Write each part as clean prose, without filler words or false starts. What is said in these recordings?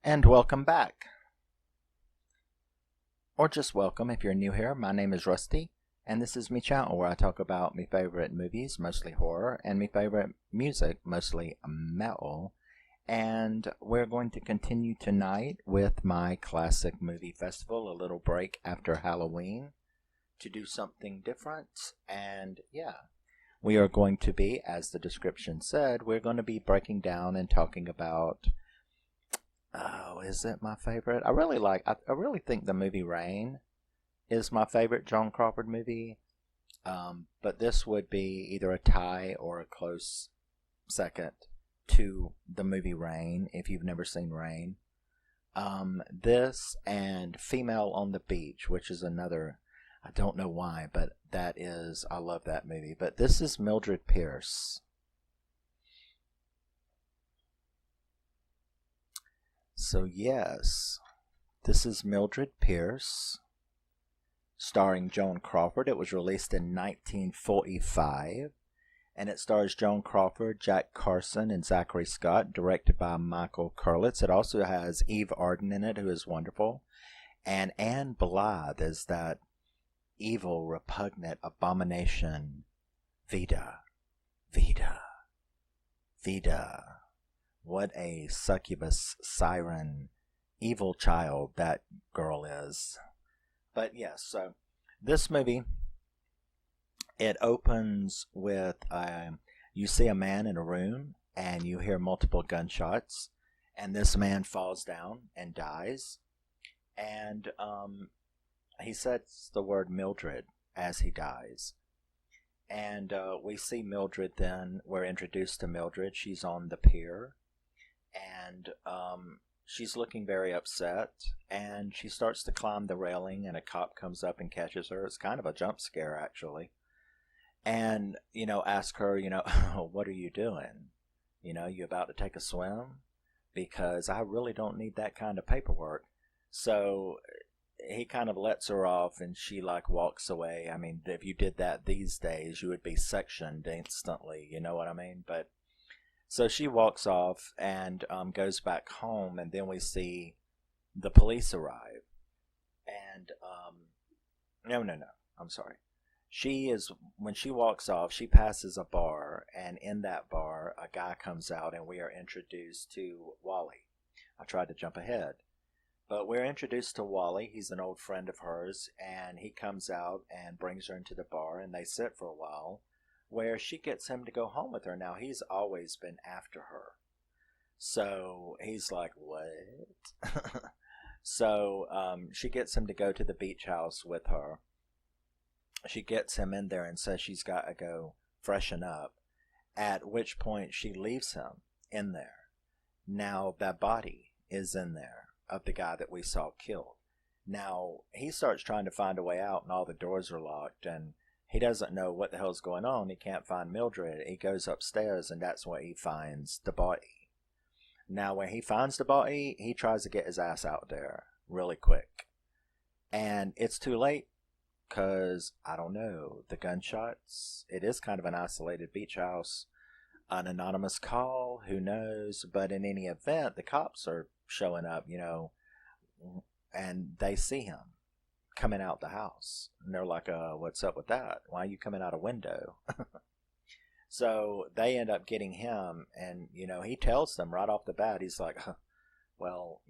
And welcome back. Or just welcome if you're new here. My name is Rusty, and this is my channel where I talk about my favorite movies, mostly horror, and my favorite music, mostly metal. And we're going to continue tonight with my classic movie festival, a little break after Halloween to do something different. And yeah, we are going to be, as the description said, we're going to be breaking down and talking about. Oh, is it my favorite? I really think the movie Rain is my favorite Joan Crawford movie. But this would be either a tie or a close second to the movie Rain, if you've never seen Rain. This and Female on the Beach, which is another, I don't know why, but I love that movie. But this is Mildred Pierce. So yes, this is Mildred Pierce, starring Joan Crawford. It was released in 1945, and it stars Joan Crawford, Jack Carson, and Zachary Scott, directed by Michael Curtiz. It also has Eve Arden in it, who is wonderful, and Anne Blyth is that evil, repugnant abomination, Vida. Vida. Vida. What a succubus, siren, evil child that girl is. But yes, so this movie, it opens with, you see a man in a room and you hear multiple gunshots, and this man falls down and dies. And he says the word Mildred as he dies. And we see Mildred then, we're introduced to Mildred. She's on the pier. And she's looking very upset, and she starts to climb the railing, and a cop comes up and catches her. It's kind of a jump scare, actually. And, ask her, what are you doing? You about to take a swim? Because I really don't need that kind of paperwork. So he kind of lets her off, and she, walks away. I mean, if you did that these days, you would be sectioned instantly, you know what I mean? But so she walks off and goes back home, and then we see the police arrive. And, no, I'm sorry. When she walks off, she passes a bar, and in that bar, a guy comes out, and we are introduced to Wally. I tried to jump ahead. But we're introduced to Wally. He's an old friend of hers, and he comes out and brings her into the bar, and they sit for a while, where she gets him to go home with her. Now, he's always been after her. So he's like, what? So she gets him to go to the beach house with her. She gets him in there and says she's got to go freshen up, at which point she leaves him in there. Now, that body is in there of the guy that we saw killed. Now, he starts trying to find a way out, and all the doors are locked, and he doesn't know what the hell's going on. He can't find Mildred. He goes upstairs, and that's where he finds the body. Now, when he finds the body, he tries to get his ass out there really quick. And it's too late, because, I don't know, the gunshots. It is kind of an isolated beach house. An anonymous call, who knows? But in any event, the cops are showing up, and they see him coming out the house, and they're like, what's up with that? Why are you coming out a window? So they end up getting him, and he tells them right off the bat, he's like, well,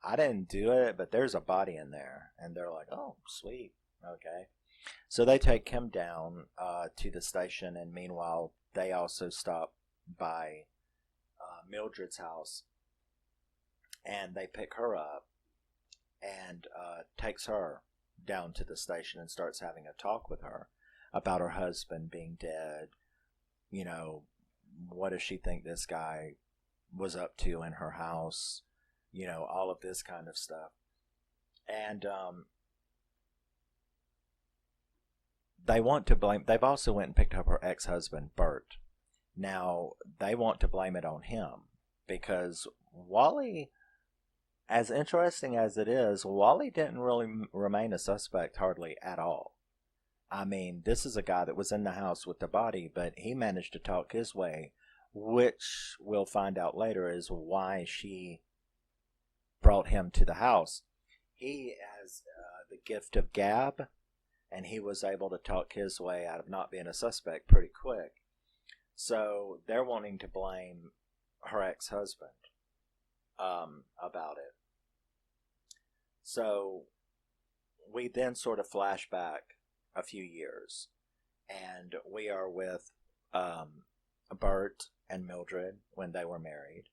I didn't do it, but there's a body in there. And they're like, oh, sweet, okay. So they take him down to the station, and meanwhile they also stop by Mildred's house, and they pick her up and takes her down to the station and starts having a talk with her about her husband being dead. What does she think this guy was up to in her house? All of this kind of stuff. And they've also went and picked up her ex-husband, Bert. Now, they want to blame it on him because Wally, as interesting as it is, Wally didn't really remain a suspect hardly at all. I mean, this is a guy that was in the house with the body, but he managed to talk his way, which we'll find out later is why she brought him to the house. He has the gift of gab, and he was able to talk his way out of not being a suspect pretty quick. So they're wanting to blame her ex-husband about it. So we then sort of flash back a few years, and we are with Bert and Mildred when they were married.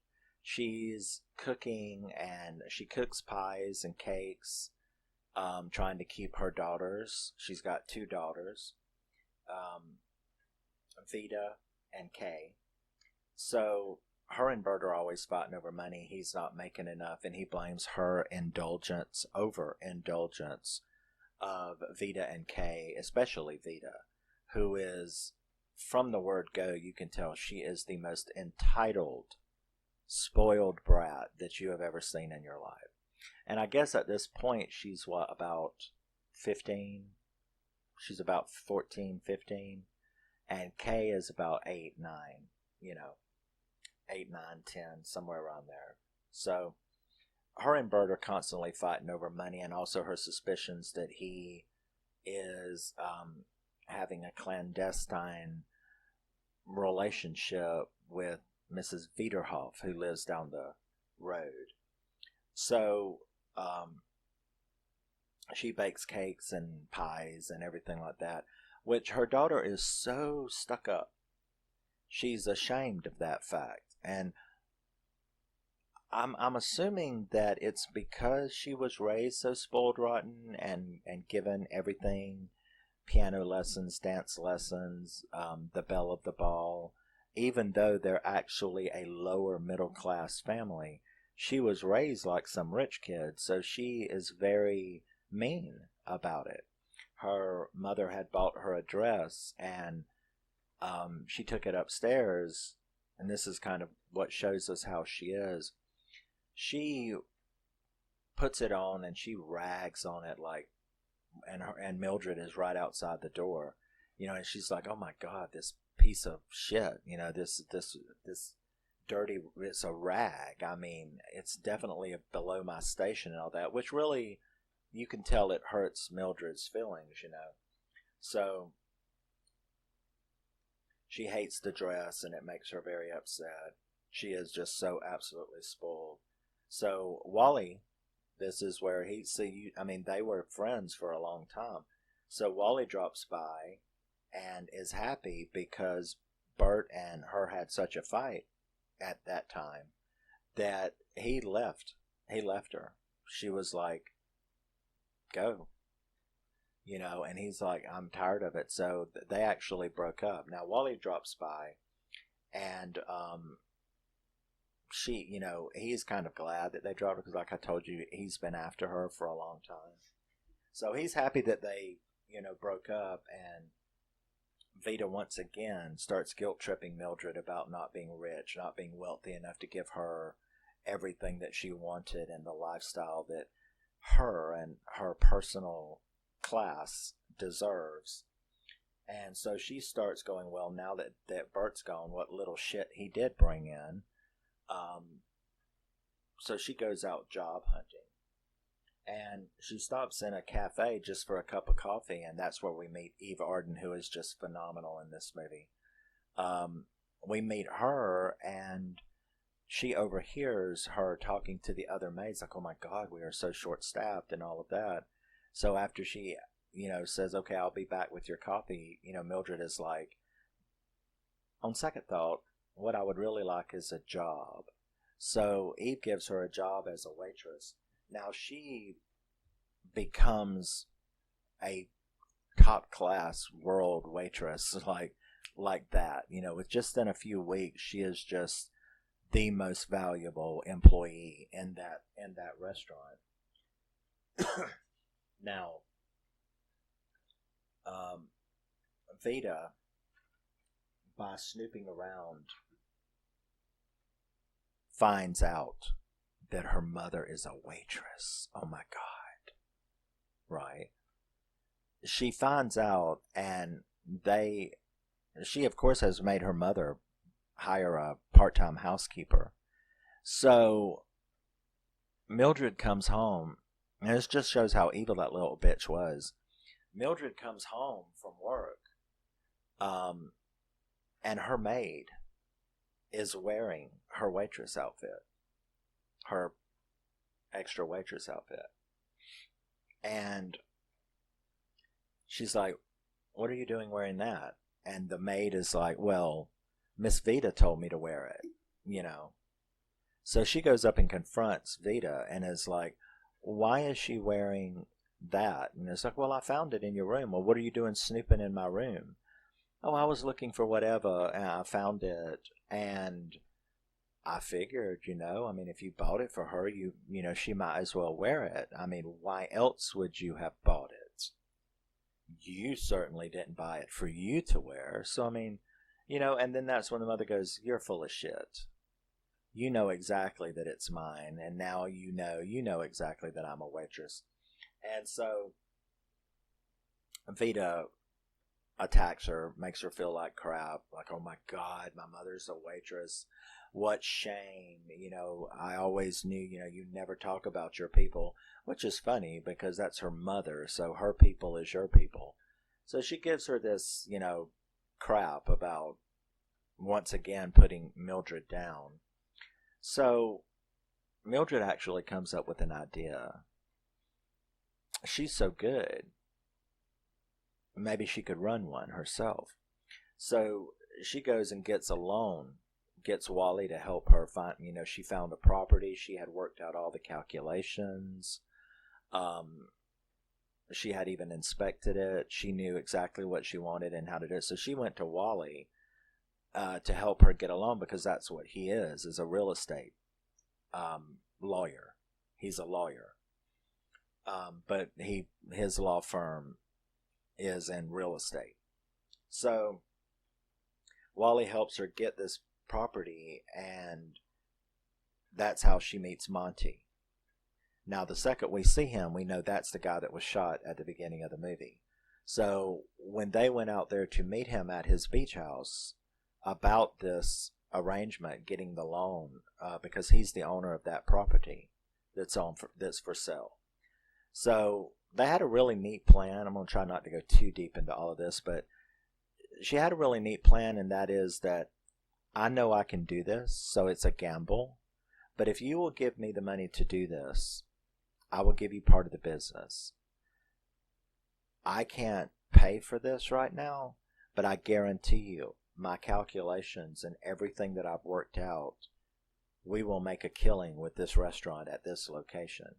She's cooking, and she cooks pies and cakes, trying to keep her daughters. She's got 2 daughters, Vida and Kay. So her and Bert are always fighting over money. He's not making enough, and he blames her overindulgence of Vida and Kay, especially Vida, who is, from the word go, you can tell she is the most entitled, spoiled brat that you have ever seen in your life. And I guess at this point she's about 15? She's about 14, 15. And Kay is about 8, 9, 8, 9, 10, somewhere around there. So her and Bert are constantly fighting over money, and also her suspicions that he is having a clandestine relationship with Mrs. Viderhoff, who lives down the road. So she bakes cakes and pies and everything like that, which her daughter is so stuck up. She's ashamed of that fact. And I'm assuming that it's because she was raised so spoiled rotten and given everything, piano lessons, dance lessons, the belle of the ball. Even though they're actually a lower middle class family, she was raised like some rich kid, so she is very mean about it. Her mother had bought her a dress, and she took it upstairs, and this is kind of what shows us how she is. She puts it on and she rags on it and Mildred is right outside the door, and she's like, "Oh my God, this piece of shit, this dirty, it's a rag. I mean, it's definitely below my station," and all that, which really, you can tell it hurts Mildred's feelings, So she hates the dress, and it makes her very upset. She is just so absolutely spoiled. So Wally, this is where they were friends for a long time. So Wally drops by and is happy because Bert and her had such a fight at that time that he left her. She was like, "Go," and he's like, "I'm tired of it." So they actually broke up. Now Wally drops by, and he's kind of glad that they dropped her, because like I told you, he's been after her for a long time. So he's happy that they broke up, and Vida once again starts guilt-tripping Mildred about not being rich, not being wealthy enough to give her everything that she wanted and the lifestyle that her and her personal class deserves. And so she starts going, well, now that Bert's gone, what little shit he did bring in. So she goes out job hunting. And she stops in a cafe just for a cup of coffee, and that's where we meet Eve Arden, who is just phenomenal in this movie. We meet her, and she overhears her talking to the other maids, like, "Oh my God, we are so short-staffed," and all of that. So after she, says, "Okay, I'll be back with your coffee," Mildred is like, "On second thought, what I would really like is a job." So Eve gives her a job as a waitress. Now she becomes a top-class world waitress, like that. With just in a few weeks, she is just the most valuable employee in that restaurant. Now, Vida, by snooping around, finds out that her mother is a waitress. Oh my God. Right? She finds out, and she of course has made her mother hire a part-time housekeeper. So Mildred comes home, and this just shows how evil that little bitch was. Mildred comes home from work, um, and her maid is wearing her waitress outfit, her extra waitress outfit. And she's like, "What are you doing wearing that?" And the maid is like, "Well, Miss Vita told me to wear it, you know." So she goes up and confronts Vita and is like, "Why is she wearing that?" And it's like, "Well, I found it in your room." "Well, what are you doing snooping in my room?" "Oh, I was looking for whatever and I found it, and I figured, I mean, if you bought it for her, she might as well wear it. I mean, why else would you have bought it? You certainly didn't buy it for you to wear. So, I mean, and then that's when the mother goes, "You're full of shit. You know exactly that it's mine, and now you know exactly that I'm a waitress." And so Vita attacks her, makes her feel like crap, like, "Oh my God, my mother's a waitress. What shame. I always knew, you never talk about your people," which is funny because that's her mother. So her people is your people. So she gives her this, crap about once again putting Mildred down. So Mildred actually comes up with an idea. She's so good. Maybe she could run one herself. So she goes and gets a loan, gets Wally to help her find, she found a property. She had worked out all the calculations. She had even inspected it. She knew exactly what she wanted and how to do it. So she went to Wally to help her get a loan because that's what he is a real estate lawyer. He's a lawyer. But his law firm is in real estate. So Wally helps her get this property, and that's how she meets Monty. Now, the second we see him, we know that's the guy that was shot at the beginning of the movie. So when they went out there to meet him at his beach house about this arrangement, getting the loan, because he's the owner of that property that's for sale. So they had a really neat plan. I'm going to try not to go too deep into all of this, but she had a really neat plan, and that is that I know I can do this, so it's a gamble. But if you will give me the money to do this, I will give you part of the business. I can't pay for this right now, but I guarantee you my calculations and everything that I've worked out, we will make a killing with this restaurant at this location.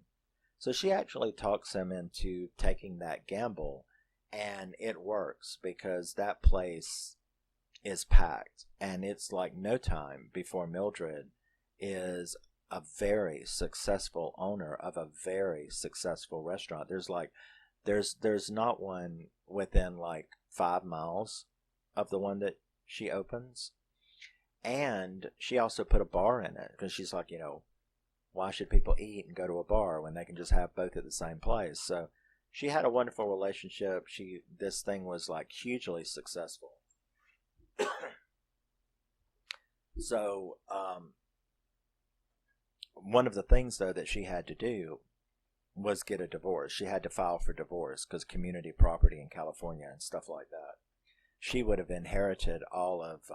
So she actually talks him into taking that gamble, and it works because that place is packed, and it's like no time before Mildred is a very successful owner of a very successful restaurant. There's not one within like 5 miles of the one that she opens. And she also put a bar in it because she's like, why should people eat and go to a bar when they can just have both at the same place? So she had a wonderful relationship. This thing was like hugely successful. So one of the things though that she had to do was get a divorce. She had to file for divorce because community property in California and stuff like that. She would have inherited all of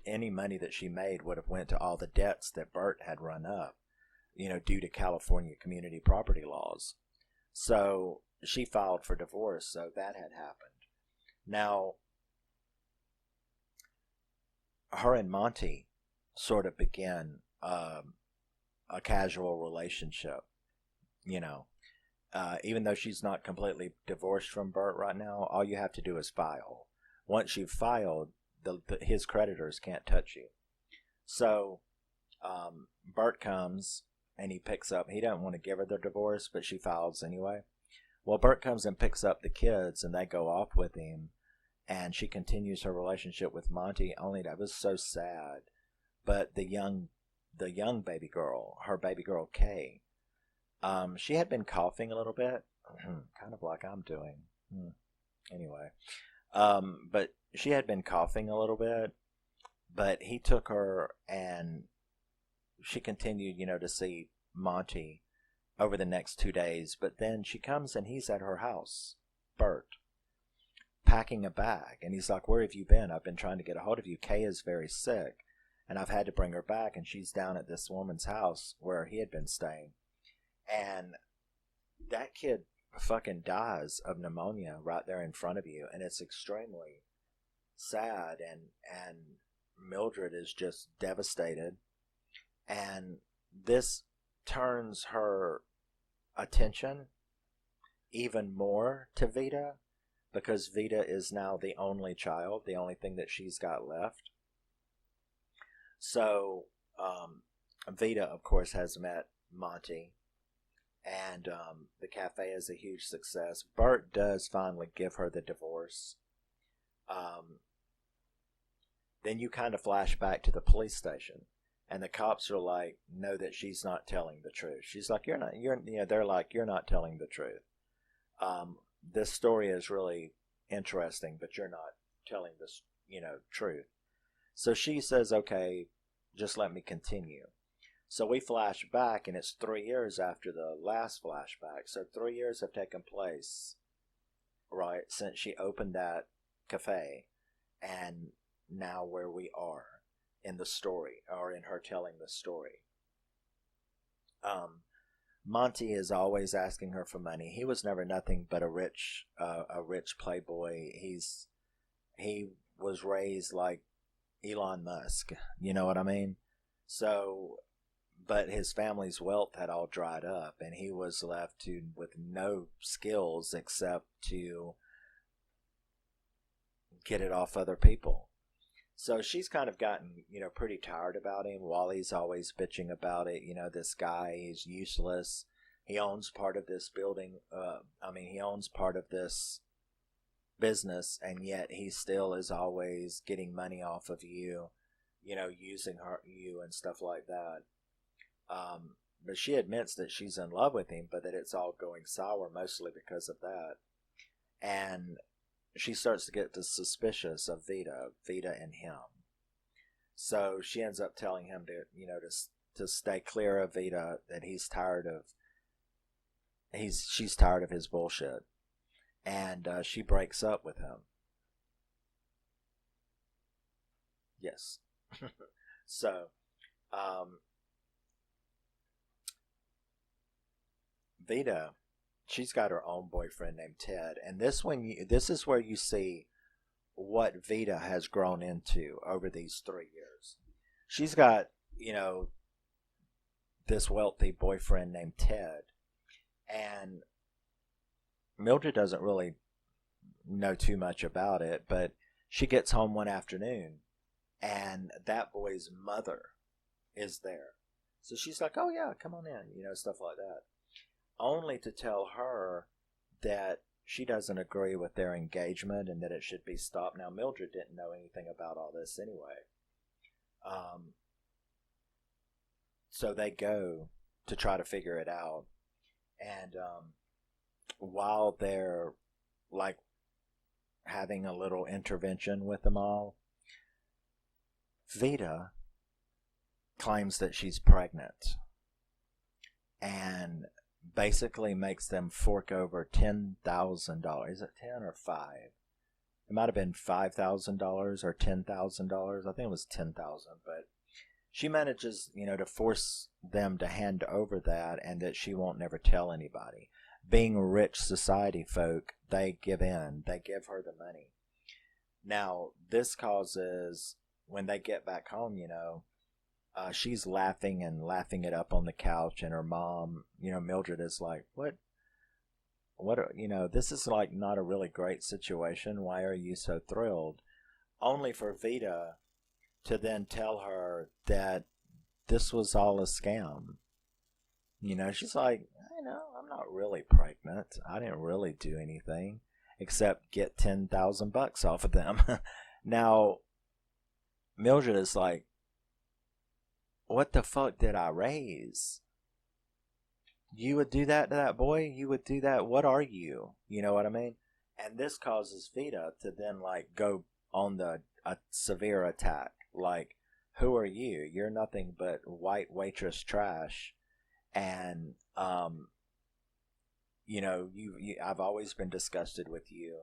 any money that she made would have went to all the debts that Bert had run up, due to California community property laws. So she filed for divorce, so that had happened. Now, her and Monty sort of began a casual relationship, even though she's not completely divorced from Bert right now. All you have to do is file. Once you've filed, his creditors can't touch you. So Bert comes and he picks up. He doesn't want to give her the divorce, but she files anyway. Well, Bert comes and picks up the kids, and they go off with him, and she continues her relationship with Monty. Only that was so sad. But the young baby girl, her baby girl Kay, she had been coughing a little bit, kind of like I'm doing. Anyway, but she had been coughing a little bit, but he took her, and she continued, to see Monty over the next 2 days, but then she comes and he's at her house, Bert, packing a bag. And he's like, where have you been? I've been trying to get a hold of you. Kay is very sick, and I've had to bring her back, and she's down at this woman's house where he had been staying. And that kid fucking dies of pneumonia right there in front of you, and it's extremely sad, and Mildred is just devastated. And this turns her attention even more to Vita, because Vita is now the only child, the only thing that she's got left. So Vita, of course, has met Monty, and the cafe is a huge success. Bert does finally give her the divorce. Then you kind of flash back to the police station, and the cops are like, know that she's not telling the truth. She's like, they're like, you're not telling the truth. This story is really interesting, but you're not telling this, truth. So she says, okay, just let me continue. So we flash back, and it's 3 years after the last flashback. So 3 years have taken place, right, since she opened that cafe, and now where we are in the story, or in her telling the story. Monty is always asking her for money. He was never nothing but a rich playboy. He was raised like Elon Musk, you know what I mean? So, but his family's wealth had all dried up, and he was left with no skills except to get it off other people. So she's kind of gotten, pretty tired about him. Wally's always bitching about it. This guy is useless. He owns part of this building. He owns part of this business, and yet he still is always getting money off of you, using you and stuff like that. But she admits that she's in love with him, but that it's all going sour mostly because of that. And she starts to get suspicious of Vita and him. So she ends up telling him to stay clear of Vita, that she's tired of his bullshit. And she breaks up with him. Yes. So, Vita, she's got her own boyfriend named Ted, and this is where you see what Vita has grown into over these 3 years. She's got, this wealthy boyfriend named Ted, and Mildred doesn't really know too much about it, but she gets home one afternoon, and that boy's mother is there. So she's like, oh yeah, come on in, stuff like that. Only to tell her that she doesn't agree with their engagement and that it should be stopped. Now, Mildred didn't know anything about all this anyway. So they go to try to figure it out. And while they're like having a little intervention with them all, Vita claims that she's pregnant and basically makes them fork over $10,000. Is it 10 or 5? It might have been $5,000 or $10,000. I think it was 10,000. But she manages, to force them to hand over that, and that she won't never tell anybody. Being rich society folk, they give in. They give her the money. Now, this causes, when they get back home, she's laughing it up on the couch, and her mom, Mildred, is like, what, this is like not a really great situation. Why are you so thrilled? Only for Vita to then tell her that this was all a scam. She's like, I'm not really pregnant. I didn't really do anything except get $10,000 off of them. Now, Mildred is like, what the fuck did I raise? You would do that to that boy? You would do that? What are you? You know what I mean? And this causes Vita to then go on a severe attack. Like, who are you? You're nothing but white waitress trash. And I've always been disgusted with you,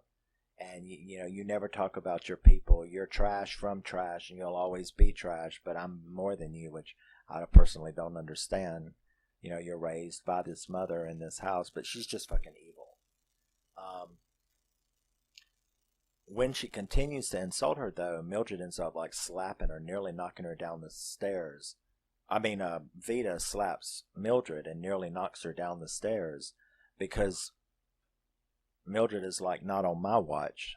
and you never talk about your people. You're trash from trash, and you'll always be trash. But I'm more than you, which I personally don't understand. You're raised by this mother in this house, but she's just fucking evil. When she continues to insult her, though, Mildred ends up like slapping her, nearly knocking her down the stairs. Vita slaps Mildred and nearly knocks her down the stairs because Mildred is like, not on my watch.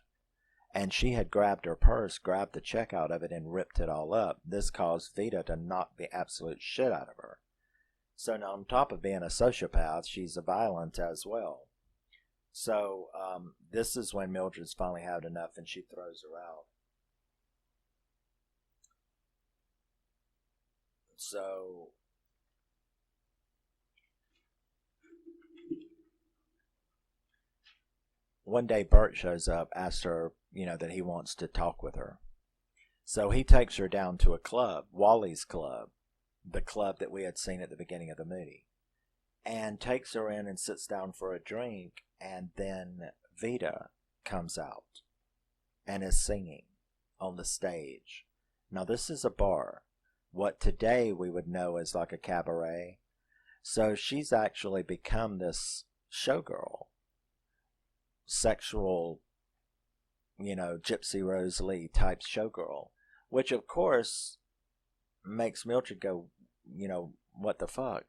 And she had grabbed her purse, grabbed the check out of it, and ripped it all up. This caused Vita to knock the absolute shit out of her. So now, on top of being a sociopath, she's a violent as well. So this is when Mildred's finally had enough and she throws her out. So one day Bert shows up, asks her, that he wants to talk with her. So he takes her down to a club, Wally's Club, the club that we had seen at the beginning of the movie, and takes her in and sits down for a drink, and then Vita comes out and is singing on the stage. Now this is a bar, what today we would know as like a cabaret. So she's actually become this showgirl, sexual, Gypsy Rose Lee type showgirl, which of course makes Mildred go, what the fuck?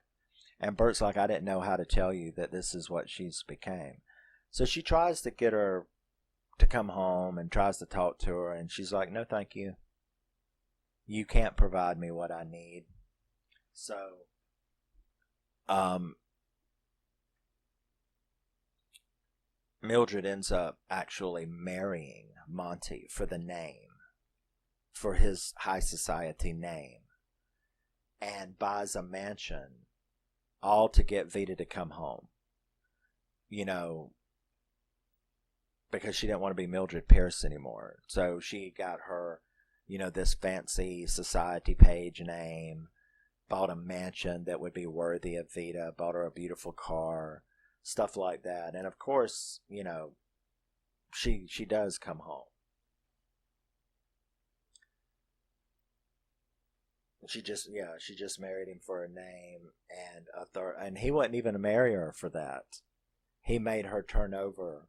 And Bert's like, I didn't know how to tell you that this is what she's became. So she tries to get her to come home and tries to talk to her, and she's like, no thank you. You can't provide me what I need. So Mildred ends up actually marrying Monty for the name, for his high society name, and buys a mansion, all to get Vita to come home. Because she didn't want to be Mildred Pierce anymore. So she got her, this fancy society page name, bought a mansion that would be worthy of Vita, bought her a beautiful car, stuff like that. And of course, she does come home. She just married him for a name and he wouldn't even marry her for that. He made her turn over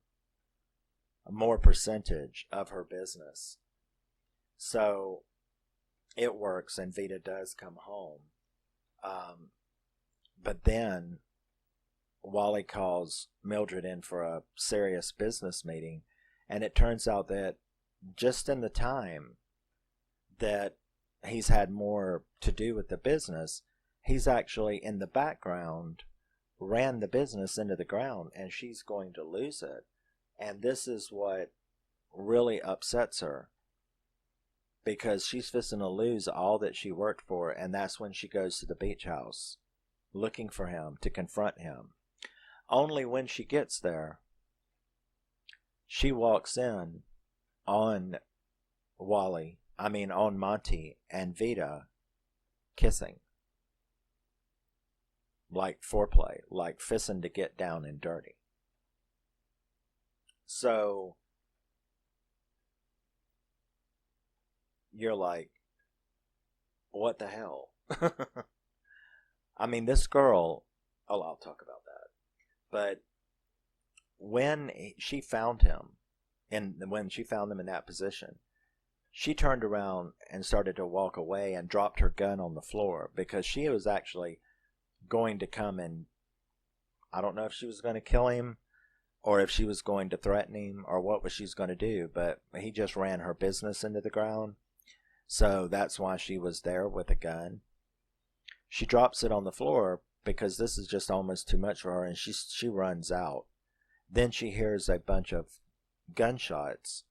a more percentage of her business. So it works and Vita does come home. But then Wally calls Mildred in for a serious business meeting, and it turns out that just in the time that he's had more to do with the business, he's actually in the background ran the business into the ground, and she's going to lose it. And this is what really upsets her, because she's fixing to lose all that she worked for. And that's when she goes to the beach house looking for him, to confront him. Only when she gets there, she walks in on on Monty and Vita kissing. Like foreplay, like fissing to get down and dirty. So you're like, what the hell? This girl, I'll talk about that. But when she found him, and when she found him in that position, she turned around and started to walk away and dropped her gun on the floor, because she was actually going to come and, I don't know if she was going to kill him or if she was going to threaten him or what she was going to do, but he just ran her business into the ground. So that's why she was there with a gun. She drops it on the floor because this is just almost too much for her, and she runs out. Then she hears a bunch of gunshots.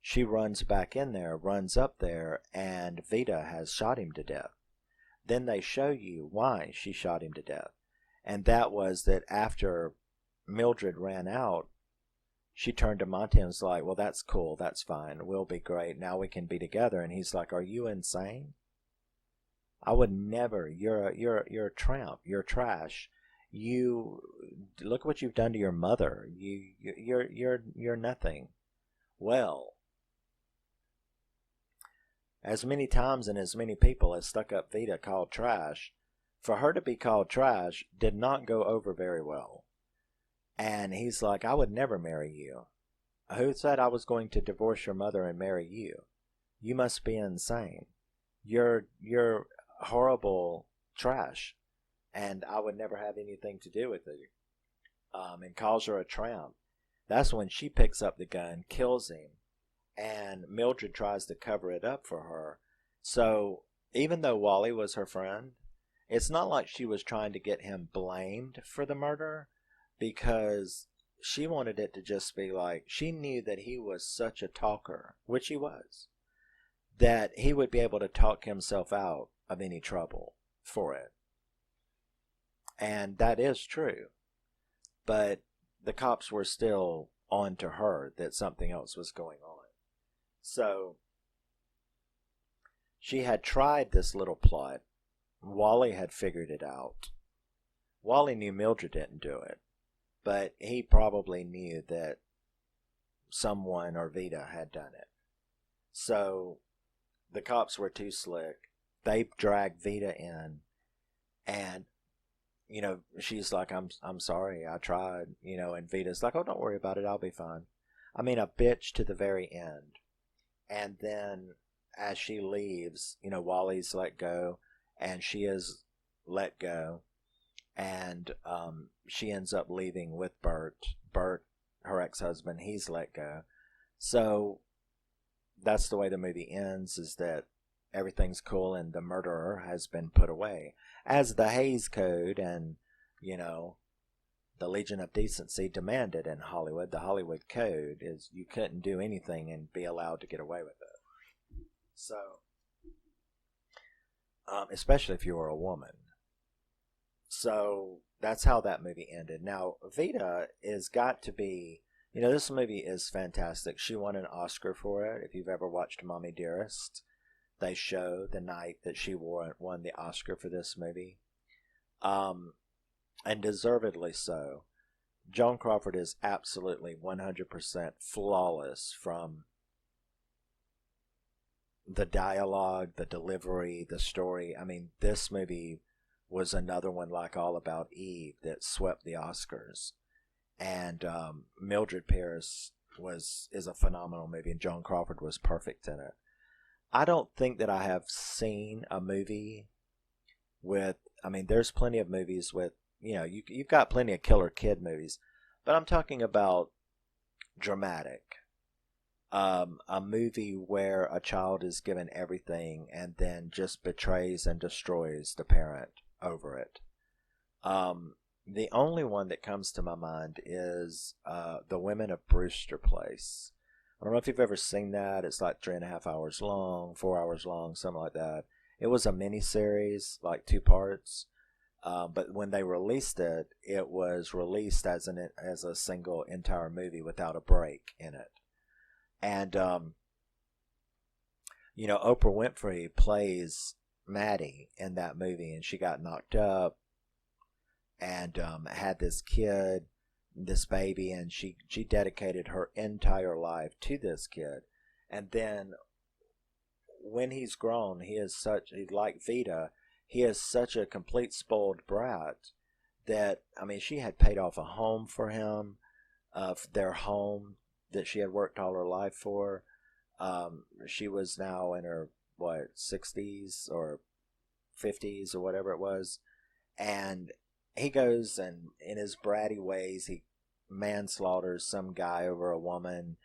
She runs back in there, runs up there, and Vita has shot him to death. Then they show you why she shot him to death. And that was that after Mildred ran out, she turned to Monty and was like, well, that's cool, that's fine, we'll be great, now we can be together. And he's like, are you insane? I would never. You're a tramp. You're trash. You look what you've done to your mother. You're nothing. Well, as many times and as many people as stuck up Vita called trash, for her to be called trash did not go over very well. And he's like, I would never marry you. Who said I was going to divorce your mother and marry you? You must be insane. You're horrible trash, and I would never have anything to do with you. And calls her a tramp. That's when she picks up the gun, kills him, and Mildred tries to cover it up for her. So even though Wally was her friend, it's not like she was trying to get him blamed for the murder, because she wanted it to just be like, she knew that he was such a talker, which he was, that he would be able to talk himself out of any trouble for it. And that is true. But the cops were still on to her that something else was going on. So she had tried this little plot. Wally had figured it out. Wally knew Mildred didn't do it, but he probably knew that someone or Vita had done it. So the cops were too slick. They dragged Vita in, and she's like, I'm sorry, I tried, and Vita's like, oh, don't worry about it, I'll be fine. I mean, a bitch to the very end. And then as she leaves, Wally's let go, and she is let go, and she ends up leaving with Bert. Bert, her ex-husband, he's let go. So that's the way the movie ends, is that everything's cool and the murderer has been put away. As the Hays Code and, the Legion of Decency demanded in Hollywood, the Hollywood Code is you couldn't do anything and be allowed to get away with it. So, especially if you were a woman. So that's how that movie ended. Now, Vita is got to be, this movie is fantastic. She won an Oscar for it. If you've ever watched Mommy Dearest, they show the night that she won the Oscar for this movie. And deservedly so. Joan Crawford is absolutely 100% flawless, from the dialogue, the delivery, the story. I mean, this movie was another one like All About Eve that swept the Oscars. And Mildred Pierce is a phenomenal movie, and Joan Crawford was perfect in it. I don't think that I have seen a movie with, there's plenty of movies with, you've got plenty of killer kid movies, but I'm talking about dramatic. A movie where a child is given everything and then just betrays and destroys the parent over it. The only one that comes to my mind is The Women of Brewster Place. I don't know if you've ever seen that. It's like 3.5 hours long, 4 hours long, something like that. It was a mini-series, like 2 parts. But when they released it, it was released as a single entire movie without a break in it. And, Oprah Winfrey plays Maddie in that movie, and she got knocked up and had this kid, this baby, and she dedicated her entire life to this kid. And then when he's grown, he's like Vita, he is such a complete spoiled brat that, she had paid off a home for him, their home that she had worked all her life for. She was now in her, 60s or 50s or whatever it was. And he goes and in his bratty ways, he manslaughters some guy over a woman,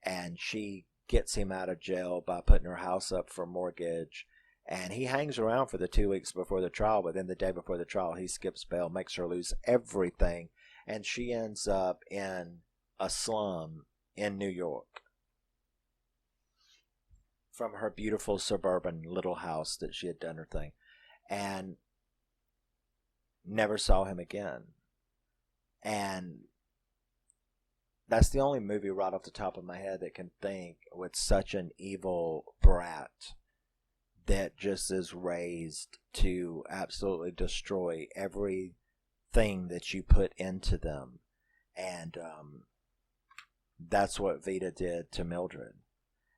and she gets him out of jail by putting her house up for mortgage. And he hangs around for the 2 weeks before the trial, but then the day before the trial, he skips bail, makes her lose everything, and she ends up in a slum in New York from her beautiful suburban little house that she had done her thing, and never saw him again. And that's the only movie right off the top of my head that can think with such an evil brat that just is raised to absolutely destroy everything that you put into them. And that's what Vita did to Mildred.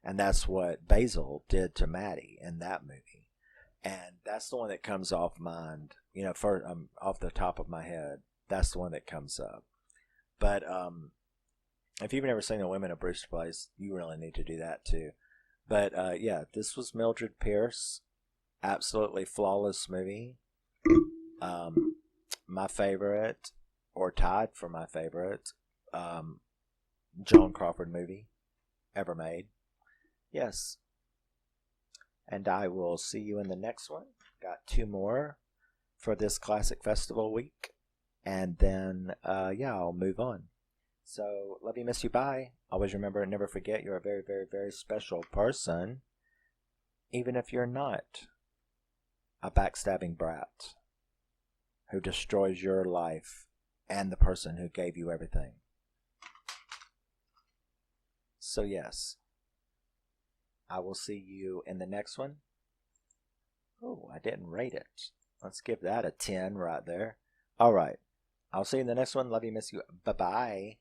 And that's what Basil did to Maddie in that movie. And that's the one that comes off mind, off the top of my head. That's the one that comes up. But if you've never seen The Women of Brewster Place, you really need to do that too. But yeah, this was Mildred Pierce. Absolutely flawless movie. My favorite, or tied for my favorite, Joan Crawford movie ever made. Yes. And I will see you in the next one. Got 2 more for this Classic Festival week. And then, I'll move on. So, love you, miss you, bye. Always remember and never forget you're a very, very, very special person. Even if you're not a backstabbing brat who destroys your life and the person who gave you everything. So, yes. I will see you in the next one. Oh, I didn't rate it. Let's give that a 10 right there. All right. I'll see you in the next one. Love you, miss you. Bye-bye.